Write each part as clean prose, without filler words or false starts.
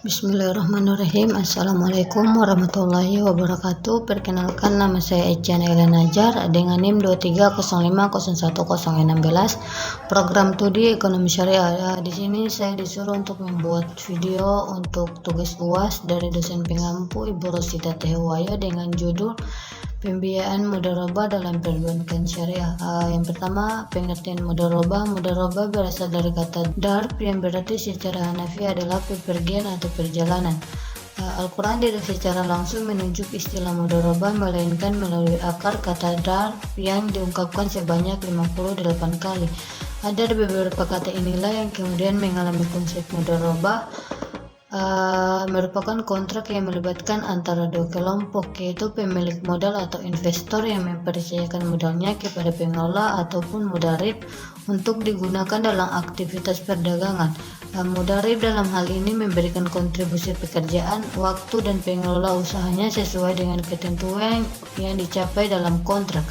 Bismillahirrahmanirrahim. Assalamualaikum warahmatullahi wabarakatuh. Perkenalkan, nama saya Echa Naila Najar dengan NIM 23050116. Program studi Ekonomi Syariah. Di sini saya disuruh untuk membuat video untuk tugas UAS dari dosen pengampu Ibu Rosita Tehwaya dengan judul Pembiayaan mudharabah dalam perbankan syariah. Yang pertama, pengertian mudharabah. Mudharabah berasal dari kata darb yang berarti secara Hanafi adalah pepergian atau perjalanan. Al-Quran tidak secara langsung menunjuk istilah mudharabah, melainkan melalui akar kata darb yang diungkapkan sebanyak 58 kali. Ada beberapa kata inilah yang kemudian mengalami konsep mudharabah. Merupakan kontrak yang melibatkan antara dua kelompok, yaitu pemilik modal atau investor yang mempercayakan modalnya kepada pengelola ataupun mudharib untuk digunakan dalam aktivitas perdagangan. Mudharib dalam hal ini memberikan kontribusi pekerjaan, waktu, dan pengelola usahanya sesuai dengan ketentuan yang dicapai dalam kontrak.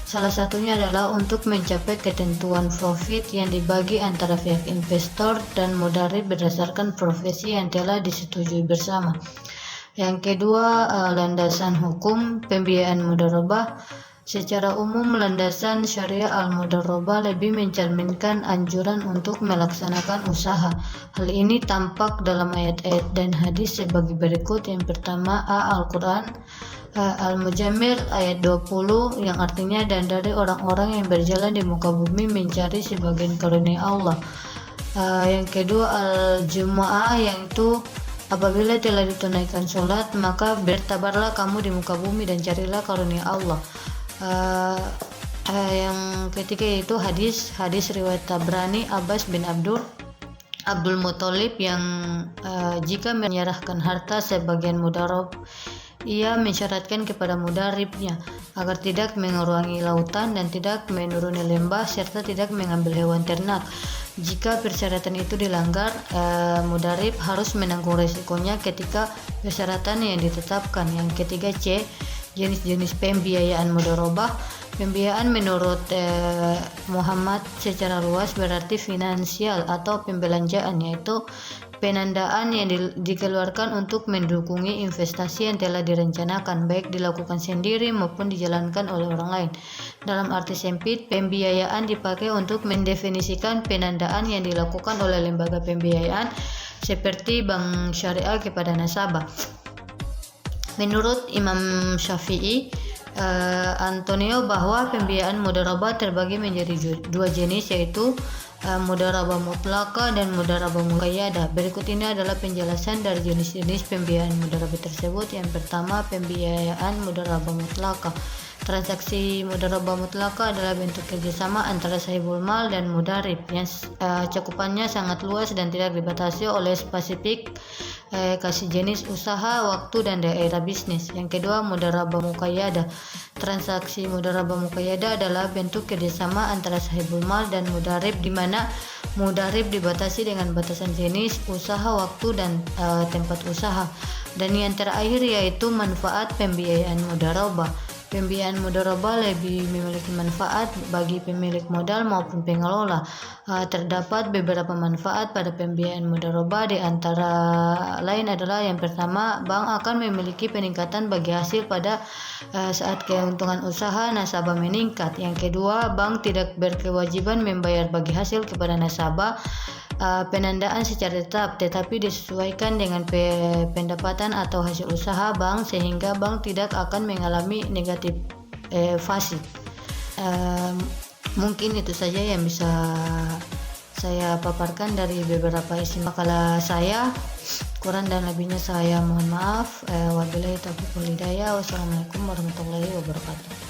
Salah satunya adalah untuk mencapai ketentuan profit yang dibagi antara pihak investor dan mudharib berdasarkan profesi yang telah disetujui bersama. Yang kedua, landasan hukum pembiayaan mudharabah. Secara umum, landasan syariah al-mudharabah lebih mencerminkan anjuran untuk melaksanakan usaha. Hal ini tampak dalam ayat-ayat dan hadis sebagai berikut. Yang pertama, Al-Quran Al-Mujammil ayat 20 yang artinya, dan dari orang-orang yang berjalan di muka bumi mencari sebagian karunia Allah. Yang kedua, Al-Jumu'ah yang itu, apabila telah ditunaikan sholat maka bertabarlah kamu di muka bumi dan carilah karunia Allah. Yang ketiga yaitu hadis riwayat Tabrani Abbas bin Abdul Muthalib yang jika menyerahkan harta sebagian mudharab, ia mensyaratkan kepada mudharibnya agar tidak mengurangi lautan dan tidak menuruni lembah serta tidak mengambil hewan ternak. Jika persyaratan itu dilanggar, mudharib harus menanggung resikonya ketika persyaratan yang ditetapkan. Yang ketiga, C. Jenis-jenis pembiayaan mudharabah. Pembiayaan menurut Muhammad secara luas berarti finansial atau pembelanjaan, yaitu penandaan yang dikeluarkan untuk mendukungi investasi yang telah direncanakan, baik dilakukan sendiri maupun dijalankan oleh orang lain. Dalam arti sempit, pembiayaan dipakai untuk mendefinisikan penandaan yang dilakukan oleh lembaga pembiayaan seperti bank syariah kepada nasabah. Menurut Imam Syafi'i Antonio bahwa pembiayaan mudharabah terbagi menjadi dua jenis, yaitu mudharabah mutlaqah dan mudharabah muqayyadah. Berikut ini adalah penjelasan dari jenis-jenis pembiayaan mudharabah tersebut. Yang pertama, pembiayaan mudharabah mutlaqah. Transaksi mudharabah mutlaqah adalah bentuk kerjasama antara sahibul mal dan mudharib yang cakupannya sangat luas dan tidak dibatasi oleh spesifik kasih jenis usaha, waktu, dan daerah bisnis. Yang kedua, mudharabah muqayyadah. Transaksi mudharabah muqayyadah adalah bentuk kerjasama antara sahibul mal dan mudharib di mana mudharib dibatasi dengan batasan jenis usaha, waktu, dan tempat usaha. Dan yang terakhir yaitu manfaat pembiayaan mudharabah. Pembiayaan mudharabah lebih memiliki manfaat bagi pemilik modal maupun pengelola. Terdapat beberapa manfaat pada pembiayaan mudharabah, di antara lain adalah yang pertama, bank akan memiliki peningkatan bagi hasil pada saat keuntungan usaha nasabah meningkat. Yang kedua, bank tidak berkewajiban membayar bagi hasil kepada nasabah penandaan secara tetap, tetapi disesuaikan dengan pendapatan atau hasil usaha bank, sehingga bank tidak akan mengalami negatif fasid. Mungkin itu saja yang bisa saya paparkan dari beberapa isi makalah saya. Kurang dan lebihnya saya mohon maaf. Wabillahi taufiq wal hidayah. Wassalamualaikum warahmatullahi wabarakatuh.